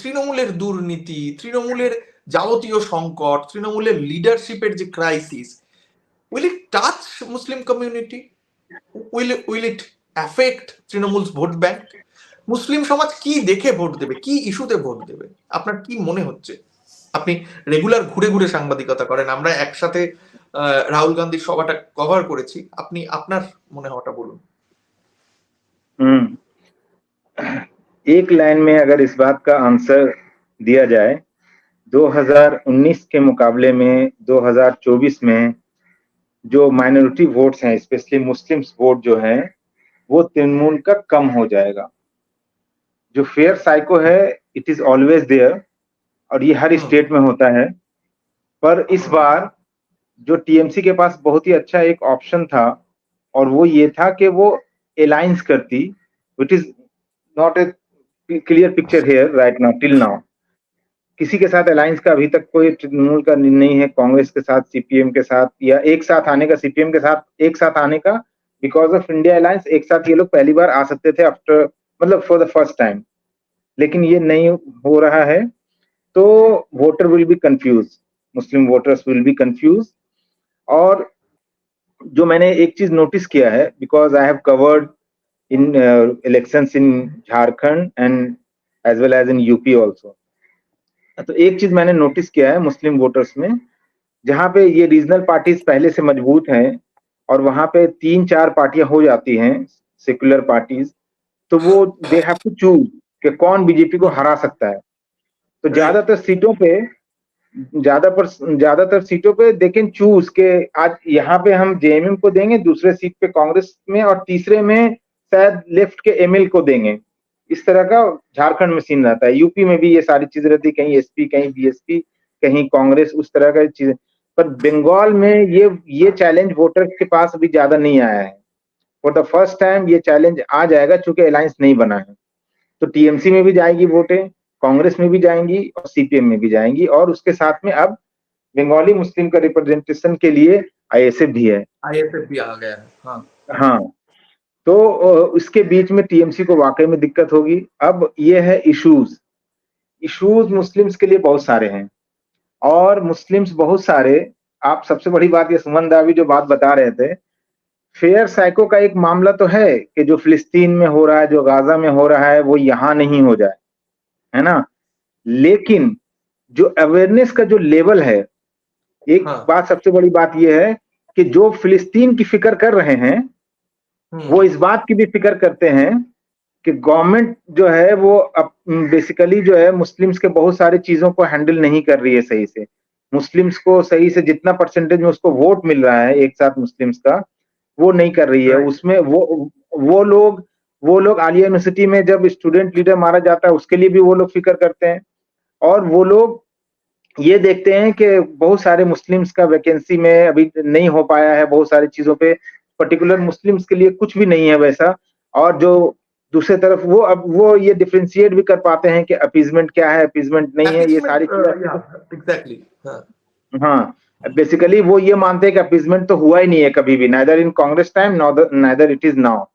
তৃণমূলের দুর্নীতি, তৃণমূলের যাবতীয় সংকট, তৃণমূলের লিডারশিপের যে crisis, will it touch Muslim community? Will it affect Trinamool vote bank? মুসলিম সমাজ কি দেখে ভোট দেবে, কি ইস্যুতে ভোট দেবে? আপনার কি মনে হচ্ছে? আপনি রেগুলার ঘুরে ঘুরে সাংবাদিকতা করেন, আমরা একসাথে রাহুল গান্ধীর সভাটা কভার করেছি, আপনি আপনার মনে হওয়াটা বলুন। एक लाइन में अगर इस बात का आंसर दिया जाए, 2019 के मुकाबले में 2024 में जो माइनॉरिटी वोट्स हैं, स्पेशली मुस्लिम्स वोट जो है, वो तृणमूल का कम हो जाएगा। जो फेयर साइको है, इट इज ऑलवेज देयर, और ये हर स्टेट में होता है। पर इस बार जो टीएमसी के पास बहुत ही अच्छा एक ऑप्शन था, और वो ये था कि वो अलायंस करती, which is not a clear picture here right now, till now. किसी के साथ अलायंस का अभी तक कोई तृणमूल का नहीं है, कांग्रेस के साथ, सीपीएम के साथ, या एक साथ आने का, सीपीएम के साथ एक साथ आने का, बिकॉज ऑफ इंडिया अलायंस एक साथ ये लोग पहली बार आ सकते थे आफ्टर, मतलब फॉर द फर्स्ट टाइम, लेकिन ये नहीं हो रहा है। तो voter will be confuse, Muslim voters will be confuse. और जो मैंने एक चीज नोटिस किया है, because I have covered in elections in Jharkhand and as well as in UP also, तो एक चीज मैंने नोटिस किया है मुस्लिम वोटर्स में, जहां पे ये रीजनल पार्टीज पहले से मजबूत हैं और वहां पे 3-4 पार्टियां हो जाती हैं सेक्युलर पार्टीज, तो वो दे हैव टू चूज कि कौन बीजेपी को हरा सकता है। तो ज्यादातर सीटों पे दे कैन चूज के आज यहाँ पे हम जेएमएम को देंगे, दूसरे सीट पे कांग्रेस में, और तीसरे में शायद लेफ्ट के एमएल को देंगे। इस तरह का झारखंड में सीन रहता है। यूपी में भी ये सारी चीजें रहती, कहीं एसपी, कहीं बीएसपी, कहीं कांग्रेस, उस तरह का चीजें। पर बंगाल में ये चैलेंज वोटर्स के पास अभी ज्यादा नहीं आया है। फॉर द फर्स्ट टाइम ये चैलेंज आ जाएगा, चूंकि अलायंस नहीं बना है। तो टीएमसी में भी जाएगी वोटें, कांग्रेस में भी जाएंगी और सीपीएम में भी जाएंगी, और उसके साथ में अब बंगाली मुस्लिम का रिप्रेजेंटेशन के लिए आईएसएफ भी है, आईएसएफ भी आ गया है। हाँ। तो इसके बीच में टीएमसी को वाकई में दिक्कत होगी। अब ये है इश्यूज मुस्लिम्स के लिए बहुत सारे हैं, और मुस्लिम्स बहुत सारे, आप सबसे बड़ी बात ये सुमन दावी जो बात बता रहे थे, फेयर साइको का एक मामला तो है कि जो फिलिस्तीन में हो रहा है, जो गाजा में हो रहा है, वो यहाँ नहीं हो जाए, है ना। लेकिन जो अवेयरनेस का जो लेवल है, एक बात सबसे बड़ी बात ये है कि जो फिलिस्तीन की फिक्र कर रहे हैं, वो इस बात की भी फिक्र करते हैं कि गवर्नमेंट जो है वो बेसिकली जो है मुस्लिम्स के बहुत सारी चीजों को हैंडल नहीं कर रही है सही से। मुस्लिम्स को सही से जितना परसेंटेज में उसको वोट मिल रहा है एक साथ मुस्लिम्स का, वो नहीं कर रही है। उसमें वो लोग आलिया यूनिवर्सिटी में जब स्टूडेंट लीडर मारा जाता है, उसके लिए भी वो लोग फिक्र करते हैं। और वो लोग ये देखते हैं कि बहुत सारे मुस्लिम्स का वैकेंसी में अभी नहीं हो पाया है, बहुत सारी चीजों पे पर्टिकुलर मुस्लिम्स के लिए कुछ भी नहीं है वैसा। और जो दूसरे तरफ वो ये डिफरेंशिएट भी कर पाते हैं कि अपीजमेंट क्या है, अपीजमेंट नहीं है, ये सारी चीजें। एग्जैक्टली, हाँ, बेसिकली वो ये मानते हैं कि अपीजमेंट तो हुआ ही नहीं है कभी भी, neither in Congress time neither it is now,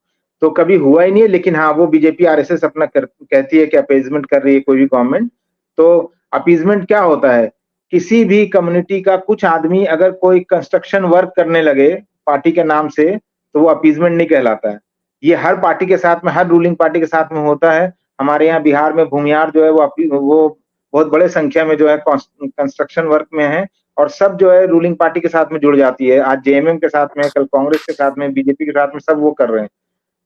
तो कभी हुआ ही नहीं है। लेकिन हाँ, वो बीजेपी आरएसएस अपना कहती है कि अपीजमेंट कर रही है कोई भी गवर्नमेंट। तो अपीजमेंट क्या होता है, किसी भी कम्युनिटी का कुछ आदमी अगर कोई कंस्ट्रक्शन वर्क करने लगे पार्टी के नाम से, तो वो अपीजमेंट नहीं कहलाता है। ये हर पार्टी के साथ में, हर रूलिंग पार्टी के साथ में होता है। हमारे यहाँ बिहार में भूमियार जो है वो बहुत बड़े संख्या में जो है कंस्ट्रक्शन वर्क में है, और सब जो है रूलिंग पार्टी के साथ में जुड़ जाती है। आज जेएमएम के साथ में, कल कांग्रेस के साथ में, बीजेपी के साथ में, सब वो कर रहे हैं।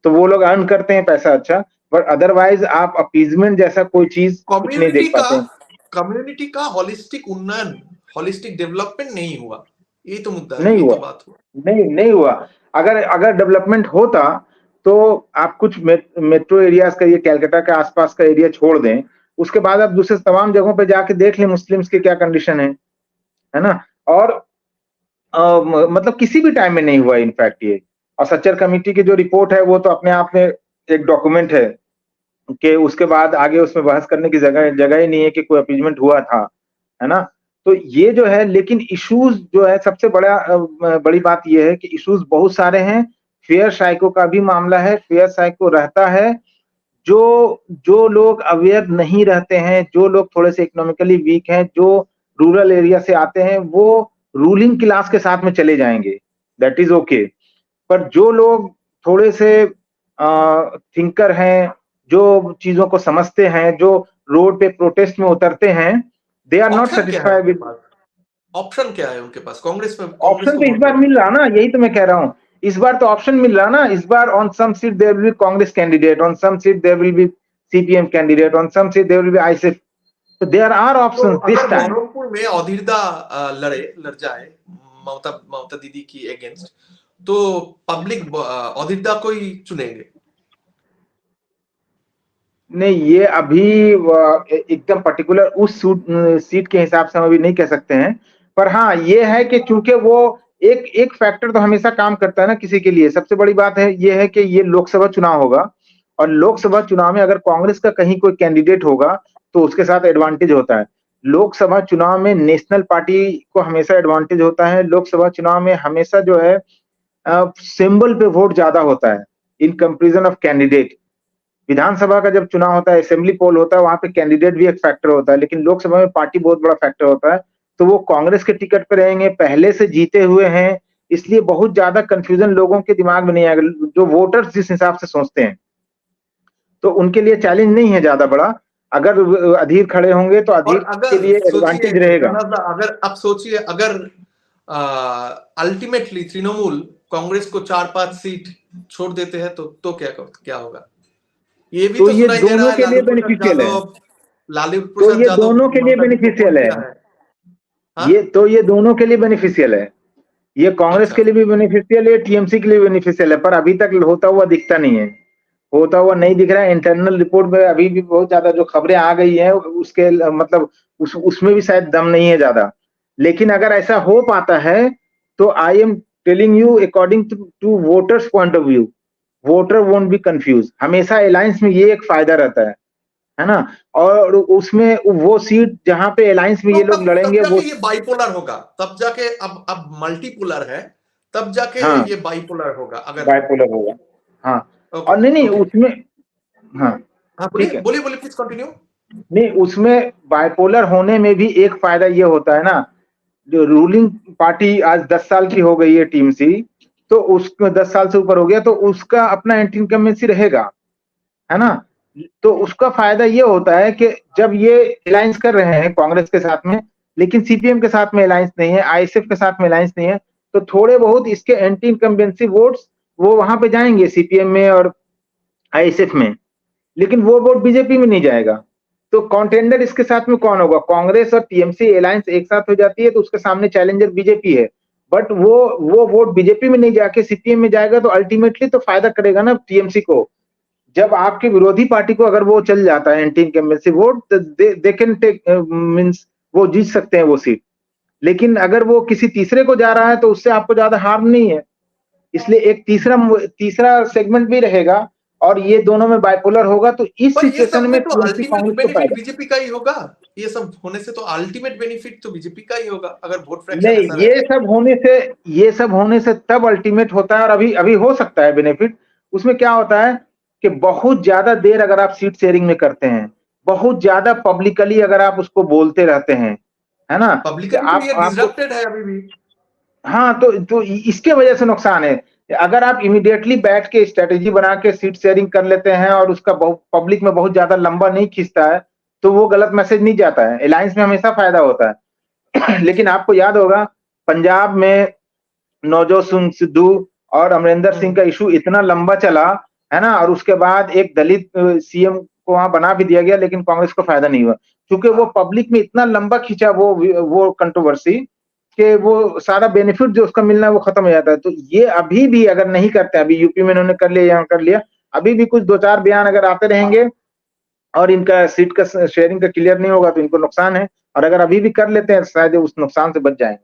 तो वो लोग अर्न करते हैं पैसा अच्छा, बट अदरवाइज आप अपीजमेंट जैसा कोई चीज कुछ नहीं देख पाते हैं। कम्युनिटी का होलिस्टिक उन्नयन, होलिस्टिक डेवलपमेंट नहीं हुआ, ये तो मुद्दा है, नहीं ये हुआ, तो बात हुआ। नहीं हुआ। अगर डेवलपमेंट होता तो आप कुछ मेट्रो एरियाज का, ये कैलकाटा के आसपास का एरिया छोड़ दें, उसके बाद आप दूसरे तमाम जगहों पे जाके देख लें मुस्लिम्स की क्या कंडीशन है ना। और मतलब किसी भी टाइम में नहीं हुआ इनफैक्ट ये। और सच्चर कमेटी की जो रिपोर्ट है वो तो अपने आप में एक डॉक्यूमेंट है कि उसके बाद आगे उसमें बहस करने की जगह ही नहीं है कि कोई अपीजमेंट हुआ था, है ना। तो ये जो है, लेकिन इश्यूज जो है, सबसे बड़ी बात ये है कि इश्यूज बहुत सारे हैं। फेयर साइको का भी मामला है, फेयर साइको रहता है जो लोग अवेयर नहीं रहते हैं, जो लोग थोड़े से इकोनॉमिकली वीक हैं, जो रूरल एरिया से आते हैं, वो रूलिंग क्लास के साथ में चले जाएंगे, दैट इज ओके। पर जो लोग थोड़े से थिंकर हैं, जो चीजों को समझते हैं, जो रोड पे प्रोटेस्ट में उतरते हैं, they are not satisfied with. Option क्या है उनके पास? कांग्रेस में ऑप्शन तो इस बार मिल रहा ना, यही तो मैं कह रहा हूँ, इस बार तो ऑप्शन मिल रहा ना। इस बार on some seat there will be Congress candidate, on some seat there will be CPM candidate, on some seat there will be ISF. तो there are options this time. Baharampur में औधिरदा लड़ जाए ममता दीदी की अगेंस्ट, तो पब्लिक औधिरदा को ही चुनेंगे? नहीं, ये अभी एकदम पर्टिकुलर उस सीट के हिसाब से हम अभी नहीं कह सकते हैं। पर हाँ, ये है कि चूंकि वो एक फैक्टर तो हमेशा काम करता है ना किसी के लिए। सबसे बड़ी बात है ये है कि ये लोकसभा चुनाव होगा, और लोकसभा चुनाव में अगर कांग्रेस का कहीं कोई कैंडिडेट होगा तो उसके साथ एडवांटेज होता है। लोकसभा चुनाव में नेशनल पार्टी को हमेशा एडवांटेज होता है। लोकसभा चुनाव में हमेशा जो है सिंबल पे वोट ज्यादा होता है इन कंपेरिजन ऑफ कैंडिडेट। विधानसभा का जब चुनाव होता है, असेंबली पोल होता है, वहां पे कैंडिडेट भी एक फैक्टर होता है, लेकिन लोकसभा में पार्टी बहुत बड़ा फैक्टर होता है। तो वो कांग्रेस के टिकट पे रहेंगे, पहले से जीते हुए हैं, इसलिए बहुत ज्यादा कंफ्यूजन लोगों के दिमाग में नहीं आएगा। जो वोटर्स जिस हिसाब से सोचते हैं, तो उनके लिए चैलेंज नहीं है ज्यादा बड़ा। अगर अधीर खड़े होंगे तो अधीर के लिए एडवांटेज रहेगा। अगर आप सोचिए, अगर अल्टीमेटली तृणमूल कांग्रेस को 4-5 सीट छोड़ देते हैं तो क्या होगा? ये भी तो ये दोनों के लिए बेनिफिशियल है। लालू तो प्रसाद ये यादव दोनों के लिए बेनिफिशियल है। ये दोनों के लिए बेनिफिशियल है। ये कांग्रेस के लिए भी बेनिफिशियल है, टीएमसी के लिए बेनिफिशियल है। पर अभी तक होता हुआ दिखता नहीं है, होता हुआ नहीं दिख रहा है। इंटरनल रिपोर्ट में अभी भी बहुत ज्यादा जो खबरें आ गई हैं उसके मतलब उसमें भी शायद दम नहीं है ज्यादा। लेकिन अगर ऐसा हो पाता है तो I am telling you according to voters point of view, voter won't be confuse. हमेशा अलायंस में ये एक फायदा रहता है ना। और उसमें वो सीट जहां पे अलायंस में ये लोग लड़ेंगे वो ये बाइपोलर होगा, तब जाके अब मल्टीपोलर है, तब जाके हाँ, ये बाइपोलर होगा। अगर बाइपोलर होगा, हाँ। और नहीं उसमें, हाँ ठीक है, बोलिए प्लीज कंटिन्यू। नहीं, उसमें बाइपोलर होने में भी एक फायदा ये होता है ना, जो रूलिंग पार्टी आज 10 साल की हो गई है टीएमसी, तो उसको 10 साल से ऊपर हो गया, तो उसका अपना एंटी इनकम्बेंसी रहेगा, है ना। तो उसका फायदा ये होता है कि जब ये अलायंस कर रहे हैं कांग्रेस के साथ में, लेकिन सीपीएम के साथ में अलायंस नहीं है, आईएसएफ के साथ में अलायंस नहीं है, तो थोड़े बहुत इसके एंटी इनकम्बेंसी वोट्स वो वहां पे जाएंगे सीपीएम में और आईएसएफ में, लेकिन वो वोट बीजेपी में नहीं जाएगा। तो कॉन्टेंडर इसके साथ में कौन होगा? कांग्रेस और टीएमसी अलायंस एक साथ हो जाती है तो उसके सामने चैलेंजर बीजेपी है, बट वो वोट बीजेपी में नहीं जाके सीपीएम में जाएगा, तो अल्टीमेटली तो फायदा करेगा ना टीएमसी को। जब आपके विरोधी पार्टी को अगर वो चल जाता है anti incumbency vote, they can take means वो जीत सकते हैं वो सीट। लेकिन अगर वो किसी तीसरे को जा रहा है तो उससे आपको ज्यादा हार्म नहीं है। इसलिए एक तीसरा सेगमेंट भी रहेगा, और ये दोनों में बाइपोलर होगा, तो इस सिचुएशन में तो अल्टीमेट बेनिफिट बीजेपी का ही होगा। ये सब होने से तो अल्टीमेट बेनिफिट तो बीजेपी का ही होगा, अगर वोट फ्रैक्शन नहीं, ये सब होने से तब अल्टीमेट होता है, और अभी हो सकता है बेनिफिट। उसमें क्या होता है कि बहुत ज्यादा देर अगर आप सीट शेयरिंग में करते हैं, बहुत ज्यादा पब्लिकली अगर आप उसको बोलते रहते हैं, है ना, पब्लिकली तो ये डिसरप्टेड है अभी भी। हाँ, तो इसके वजह से नुकसान है। अगर आप इमीडिएटली बैठ के स्ट्रेटेजी बना के सीट शेयरिंग कर लेते हैं और उसका पब्लिक में बहुत ज्यादा लंबा नहीं खींचता है, तो वो गलत मैसेज नहीं जाता है। अलायंस में हमेशा फायदा होता है। लेकिन आपको याद होगा पंजाब में नवजोत सिंह सिद्धू और अमरिंदर सिंह का इशू इतना लंबा चला, है ना, और उसके बाद एक दलित सीएम को वहां बना भी दिया गया, लेकिन कांग्रेस को फायदा नहीं हुआ, क्योंकि वो पब्लिक में इतना लंबा खींचा वो कंट्रोवर्सी, कि वो सारा बेनिफिट जो उसका मिलना है वो खत्म हो जाता है। तो ये अभी भी अगर नहीं करते, अभी यूपी में इन्होंने कर लिया, यहाँ कर लिया, अभी भी कुछ 2-4 बयान अगर आते रहेंगे और इनका सीट का शेयरिंग का क्लियर नहीं होगा तो इनको नुकसान है, और अगर अभी भी कर लेते हैं शायद उस नुकसान से बच जाएंगे।